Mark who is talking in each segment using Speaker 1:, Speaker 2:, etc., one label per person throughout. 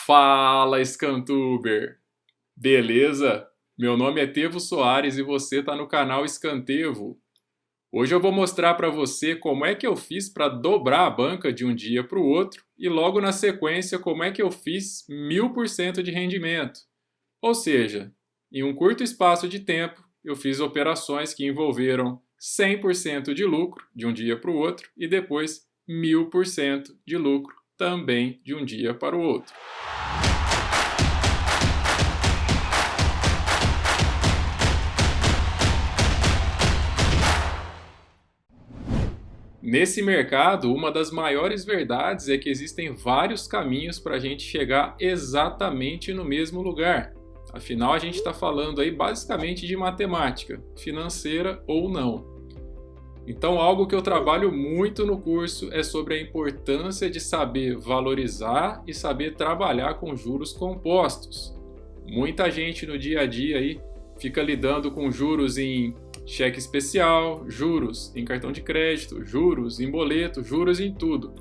Speaker 1: Fala, Scantuber! Beleza? Meu nome é Tevo Soares e você está no canal Scantevo. Hoje eu vou mostrar para você como é que eu fiz para dobrar a banca de um dia para o outro e logo na sequência como é que eu fiz 1000% de rendimento. Ou seja, em um curto espaço de tempo eu fiz operações que envolveram 100% de lucro de um dia para o outro e depois 1000% de lucro também de um dia para o outro. Nesse mercado, uma das maiores verdades é que existem vários caminhos para a gente chegar exatamente no mesmo lugar. Afinal, a gente está falando aí basicamente de matemática, financeira ou não. Então, algo que eu trabalho muito no curso é sobre a importância de saber valorizar e saber trabalhar com juros compostos. Muita gente no dia a dia aí fica lidando com juros em cheque especial, juros em cartão de crédito, juros em boleto, juros em tudo.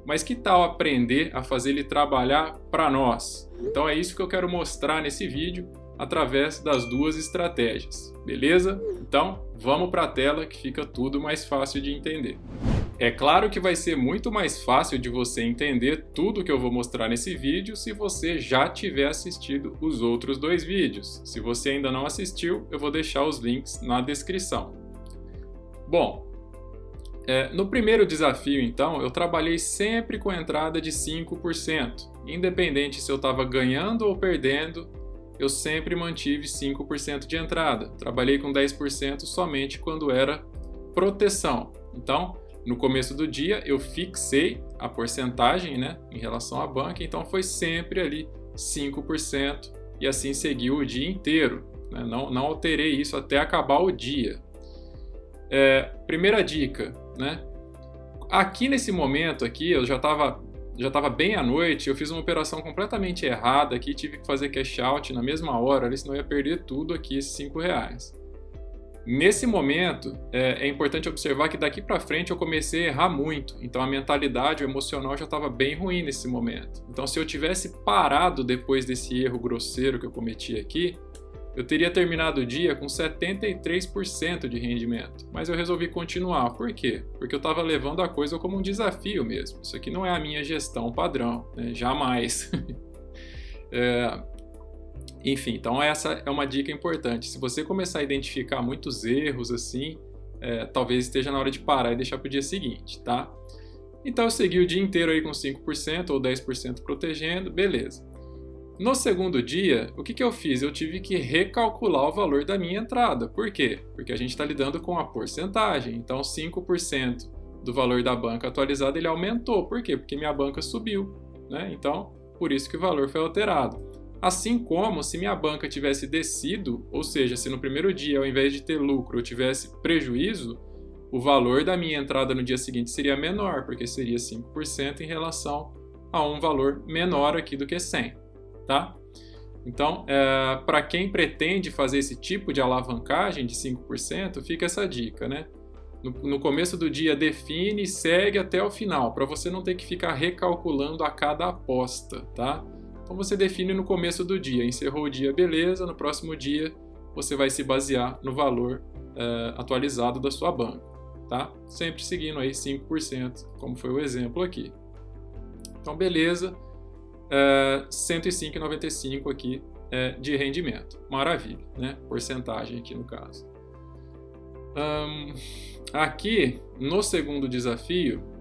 Speaker 1: Mas que tal aprender a fazer ele trabalhar para nós? Então é isso que eu quero mostrar nesse vídeo através das duas estratégias, beleza? Então vamos para a tela que fica tudo mais fácil de entender. É claro que vai ser muito mais fácil de você entender tudo que eu vou mostrar nesse vídeo se você já tiver assistido os outros dois vídeos. Se você ainda não assistiu, eu vou deixar os links na descrição. Bom, no primeiro desafio, então, eu trabalhei sempre com entrada de 5%. Independente se eu estava ganhando ou perdendo, eu sempre mantive 5% de entrada. Trabalhei com 10% somente quando era proteção. Então, no começo do dia, eu fixei a porcentagem, em relação à banca, então foi sempre ali 5% e assim seguiu o dia inteiro. Não alterei isso até acabar o dia. Primeira dica, aqui nesse momento aqui, eu já estava bem à noite, eu fiz uma operação completamente errada aqui, tive que fazer cash out na mesma hora, senão eu ia perder tudo aqui, esses R$5. Nesse momento, é importante observar que daqui para frente eu comecei a errar muito, então a mentalidade, o emocional já estava bem ruim nesse momento. Então se eu tivesse parado depois desse erro grosseiro que eu cometi aqui, eu teria terminado o dia com 73% de rendimento, mas eu resolvi continuar. Por quê? Porque eu estava levando a coisa como um desafio mesmo. Isso aqui não é a minha gestão padrão, jamais. Enfim, então essa é uma dica importante. Se você começar a identificar muitos erros assim, talvez esteja na hora de parar e deixar para o dia seguinte, tá? Então eu segui o dia inteiro aí com 5% ou 10% protegendo, beleza. No segundo dia, o que eu fiz? Eu tive que recalcular o valor da minha entrada. Por quê? Porque a gente está lidando com a porcentagem. Então 5% do valor da banca atualizada ele aumentou. Por quê? Porque minha banca subiu, Então, por isso que o valor foi alterado. Assim como se minha banca tivesse descido, ou seja, se no primeiro dia, ao invés de ter lucro, eu tivesse prejuízo, o valor da minha entrada no dia seguinte seria menor, porque seria 5% em relação a um valor menor aqui do que 100, tá? Então, para quem pretende fazer esse tipo de alavancagem de 5%, fica essa dica, No começo do dia, define e segue até o final, para você não ter que ficar recalculando a cada aposta, tá? Então você define no começo do dia, encerrou o dia, beleza, no próximo dia você vai se basear no valor atualizado da sua banca, tá? Sempre seguindo aí 5%, como foi o exemplo aqui. Então beleza, 105,95 aqui de rendimento, maravilha, porcentagem aqui no caso. Aqui no segundo desafio,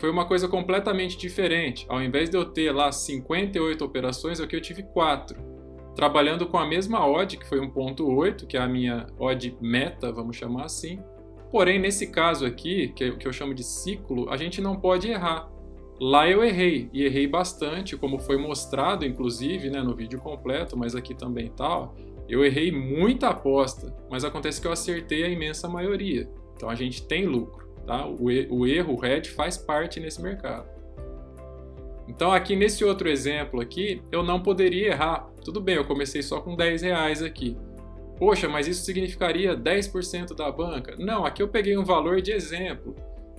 Speaker 1: foi uma coisa completamente diferente. Ao invés de eu ter lá 58 operações, aqui eu tive 4. Trabalhando com a mesma odd, que foi 1.8, que é a minha odd meta, vamos chamar assim. Porém, nesse caso aqui, que eu chamo de ciclo, a gente não pode errar. Lá eu errei, e errei bastante, como foi mostrado, inclusive, no vídeo completo, mas aqui também tá. Eu errei muita aposta, mas acontece que eu acertei a imensa maioria. Então a gente tem lucro. Tá? O erro, o hedge, faz parte nesse mercado. Então aqui nesse outro exemplo aqui, eu não poderia errar. Tudo bem, eu comecei só com R$10 aqui. Poxa, mas isso significaria 10% da banca? Não, aqui eu peguei um valor de exemplo.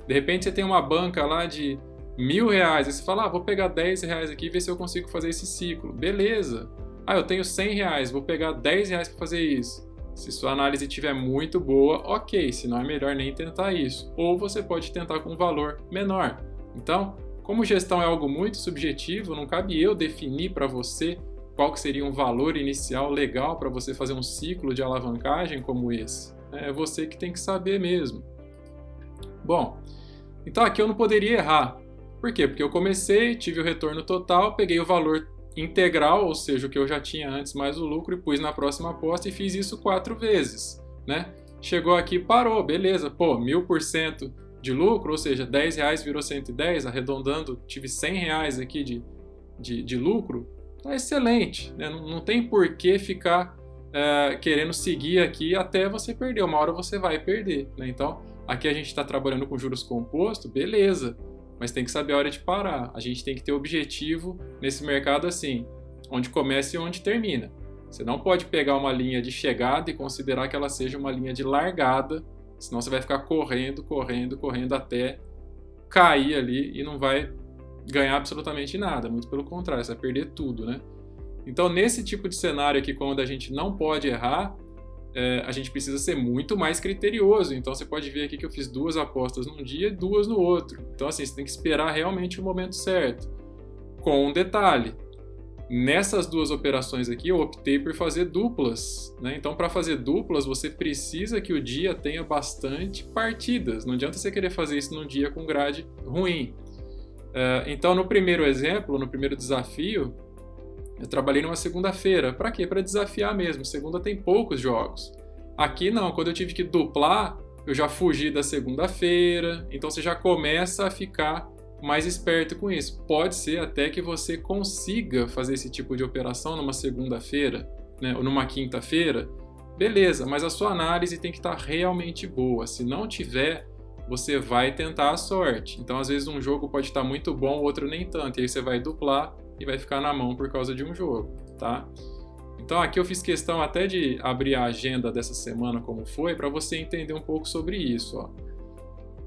Speaker 1: De repente você tem uma banca lá de R$ 1.000, aí você fala, vou pegar R$ 10 aqui e ver se eu consigo fazer esse ciclo. Beleza. Eu tenho R$ 100, vou pegar R$ 10 para fazer isso. Se sua análise estiver muito boa, ok, senão é melhor nem tentar isso. Ou você pode tentar com um valor menor. Então, como gestão é algo muito subjetivo, não cabe eu definir para você qual que seria um valor inicial legal para você fazer um ciclo de alavancagem como esse. É você que tem que saber mesmo. Bom, então aqui eu não poderia errar. Por quê? Porque eu comecei, tive o retorno total, peguei o valor integral, ou seja, o que eu já tinha antes mais o lucro, e pus na próxima aposta e fiz isso 4 vezes, né? Chegou aqui, parou, beleza, 1.000% de lucro, ou seja, R$ 10 virou 110, arredondando, tive R$ 100 aqui de lucro, tá excelente, né? Não tem por que ficar querendo seguir aqui até você perder, uma hora você vai perder, né? Então, aqui a gente está trabalhando com juros compostos, beleza, mas tem que saber a hora de parar. A gente tem que ter objetivo nesse mercado assim, onde começa e onde termina. Você não pode pegar uma linha de chegada e considerar que ela seja uma linha de largada, senão você vai ficar correndo até cair ali e não vai ganhar absolutamente nada, muito pelo contrário, você vai perder tudo, né? Então, nesse tipo de cenário aqui, quando a gente não pode errar, a gente precisa ser muito mais criterioso. Então você pode ver aqui que eu fiz 2 apostas num dia e 2 no outro. Então assim, você tem que esperar realmente o momento certo. Com um detalhe, nessas 2 operações aqui eu optei por fazer duplas, né? Então para fazer duplas você precisa que o dia tenha bastante partidas. Não adianta você querer fazer isso num dia com grade ruim. Então no primeiro exemplo, no primeiro desafio, eu trabalhei numa segunda-feira. Para quê? Para desafiar mesmo. Segunda tem poucos jogos. Aqui não, quando eu tive que duplar, eu já fugi da segunda-feira. Então você já começa a ficar mais esperto com isso. Pode ser até que você consiga fazer esse tipo de operação numa segunda-feira, né, ou numa quinta-feira. Beleza, mas a sua análise tem que estar realmente boa. Se não tiver, você vai tentar a sorte. Então às vezes um jogo pode estar muito bom, o outro nem tanto. E aí você vai duplar e vai ficar na mão por causa de um jogo, tá? Então aqui eu fiz questão até de abrir a agenda dessa semana como foi, para você entender um pouco sobre isso, ó.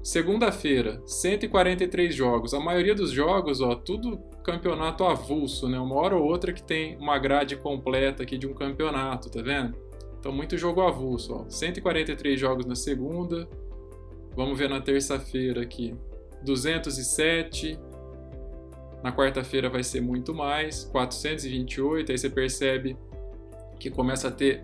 Speaker 1: Segunda-feira, 143 jogos. A maioria dos jogos, ó, tudo campeonato avulso, né? Uma hora ou outra que tem uma grade completa aqui de um campeonato, tá vendo? Então muito jogo avulso, ó. 143 jogos na segunda. Vamos ver na terça-feira aqui, 207. Na quarta-feira vai ser muito mais, 428, aí você percebe que começa a ter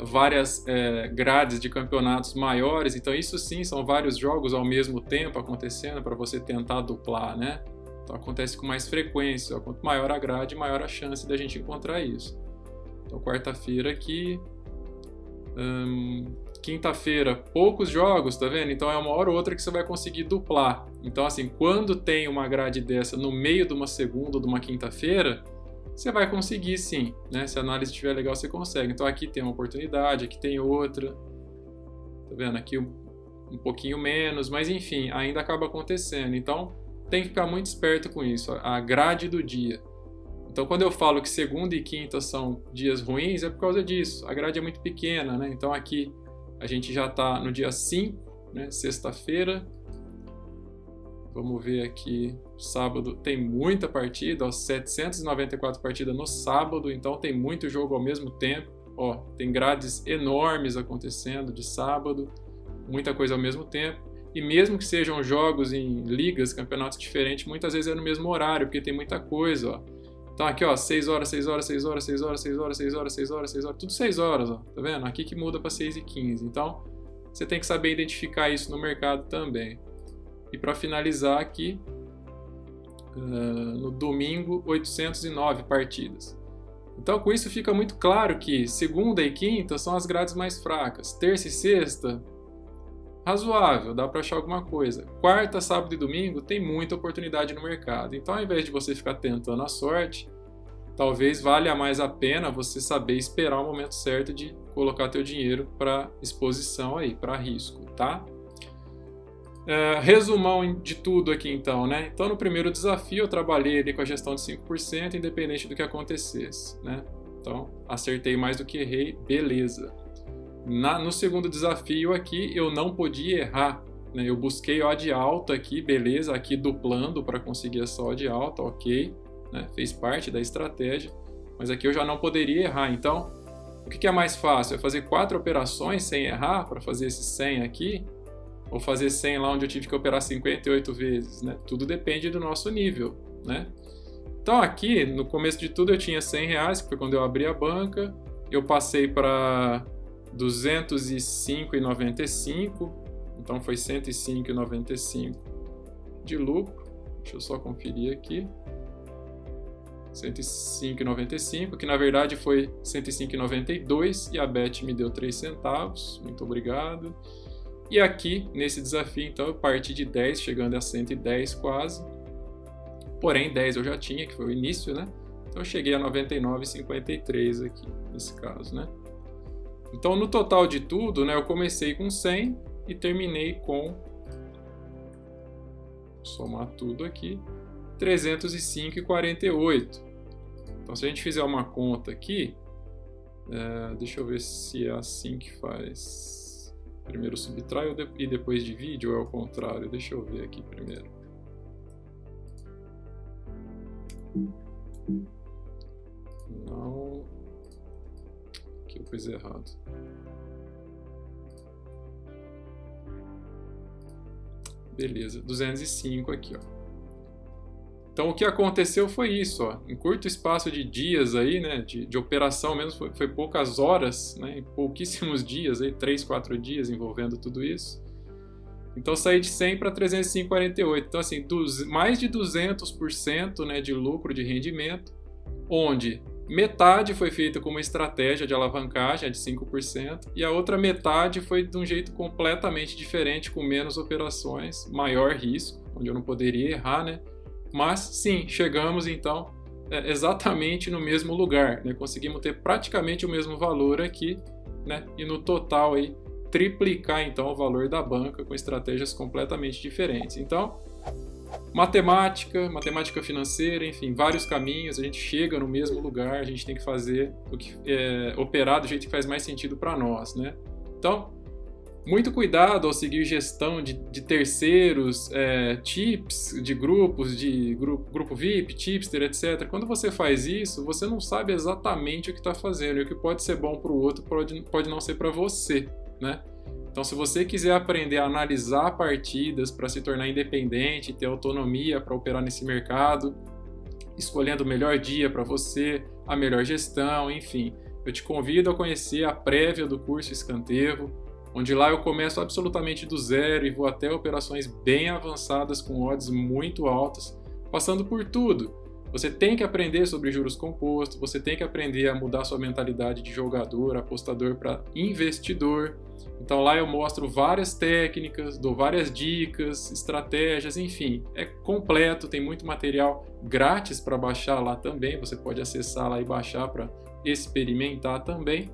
Speaker 1: várias grades de campeonatos maiores, então isso sim são vários jogos ao mesmo tempo acontecendo para você tentar duplar, né? Então acontece com mais frequência, quanto maior a grade, maior a chance da gente encontrar isso. Então quarta-feira aqui, quinta-feira, poucos jogos, tá vendo? Então é uma hora ou outra que você vai conseguir duplar. Então assim, quando tem uma grade dessa no meio de uma segunda ou de uma quinta-feira, você vai conseguir sim, né? Se a análise estiver legal, você consegue. Então aqui tem uma oportunidade, aqui tem outra. Tá vendo? Aqui um pouquinho menos, mas enfim, ainda acaba acontecendo. Então tem que ficar muito esperto com isso, a grade do dia. Então, quando eu falo que segunda e quinta são dias ruins, é por causa disso. A grade é muito pequena, né? Então, aqui a gente já está no dia 5, né? Sexta-feira. Vamos ver aqui, sábado tem muita partida, ó, 794 partidas no sábado, então tem muito jogo ao mesmo tempo. Ó, tem grades enormes acontecendo de sábado, muita coisa ao mesmo tempo. E mesmo que sejam jogos em ligas, campeonatos diferentes, muitas vezes é no mesmo horário, porque tem muita coisa, ó. Então aqui, ó, 6 horas, 6 horas, 6 horas, 6 horas, 6 horas, 6 horas, 6 horas, 6 horas, tudo 6 horas, ó, tá vendo? Aqui que muda para 6h15. Então, você tem que saber identificar isso no mercado também. E para finalizar aqui, no domingo, 809 partidas. Então, com isso fica muito claro que segunda e quinta são as grades mais fracas. Terça e sexta, razoável, dá para achar alguma coisa. Quarta, sábado e domingo tem muita oportunidade no mercado. Então, ao invés de você ficar tentando a sorte, talvez valha mais a pena você saber esperar o momento certo de colocar teu dinheiro para exposição aí, para risco, tá? Resumão de tudo aqui então, né? Então, no primeiro desafio eu trabalhei ali com a gestão de 5%, independente do que acontecesse, né? Então, acertei mais do que errei, beleza. No segundo desafio aqui, eu não podia errar. né? Eu busquei odd alta aqui, beleza, aqui duplando para conseguir essa odd alta, ok, né? Fez parte da estratégia, mas aqui eu já não poderia errar. Então, o que é mais fácil? É fazer 4 operações sem errar para fazer esse 100 aqui? Ou fazer 100 lá onde eu tive que operar 58 vezes, né? Tudo depende do nosso nível, né? Então aqui, no começo de tudo, eu tinha R$100, que foi quando eu abri a banca. Eu passei para 205,95, então foi 105,95 de lucro. Deixa eu só conferir aqui. 105,95, que na verdade foi 105,92 e a Bet me deu 3 centavos. Muito obrigado. E aqui, nesse desafio, então, eu parti de 10, chegando a 110 quase. Porém, 10 eu já tinha, que foi o início, né? Então, eu cheguei a 99,53 aqui, nesse caso, né? Então, no total de tudo, né, eu comecei com 100 e terminei com, vou somar tudo aqui, 305,48. Então, se a gente fizer uma conta aqui, deixa eu ver se é assim que faz. Primeiro subtrai e depois divide, ou é o contrário? Deixa eu ver aqui primeiro. Não. Aqui eu fiz errado. Beleza, 205 aqui, ó. Então o que aconteceu foi isso, ó. Em curto espaço de dias aí, né, de operação mesmo, foi poucas horas, né, em pouquíssimos dias, aí, 3, 4 dias envolvendo tudo isso. Então saí de 100 para 305,48. Então assim, mais de 200%, né, de lucro de rendimento, onde metade foi feita com uma estratégia de alavancagem, de 5%, e a outra metade foi de um jeito completamente diferente, com menos operações, maior risco, onde eu não poderia errar, né? Mas sim, chegamos então exatamente no mesmo lugar, né? Conseguimos ter praticamente o mesmo valor aqui, né? E no total aí triplicar então o valor da banca com estratégias completamente diferentes. Então, matemática financeira, enfim, vários caminhos, a gente chega no mesmo lugar, a gente tem que fazer o que operar do jeito que faz mais sentido para nós, né? Então, muito cuidado ao seguir gestão de terceiros, tips de grupos, grupo VIP, tipster, etc. Quando você faz isso, você não sabe exatamente o que está fazendo, e o que pode ser bom para o outro pode não ser para você, né? Então, se você quiser aprender a analisar partidas para se tornar independente, ter autonomia para operar nesse mercado, escolhendo o melhor dia para você, a melhor gestão, enfim, eu te convido a conhecer a prévia do curso Escantevo, onde lá eu começo absolutamente do zero e vou até operações bem avançadas com odds muito altas, passando por tudo. Você tem que aprender sobre juros compostos, você tem que aprender a mudar sua mentalidade de jogador, apostador para investidor. Então lá eu mostro várias técnicas, dou várias dicas, estratégias, enfim, é completo, tem muito material grátis para baixar lá também, você pode acessar lá e baixar para experimentar também.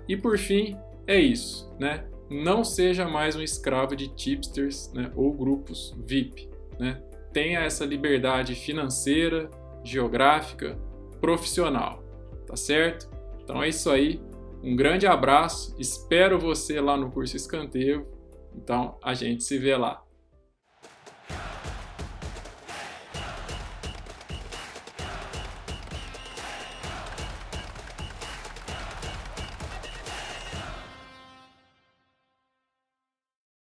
Speaker 1: E por fim, é isso, né? Não seja mais um escravo de tipsters, né, ou grupos VIP, né? Tenha essa liberdade financeira, geográfica, profissional, tá certo? Então é isso aí, um grande abraço, espero você lá no curso Escantevo, então a gente se vê lá.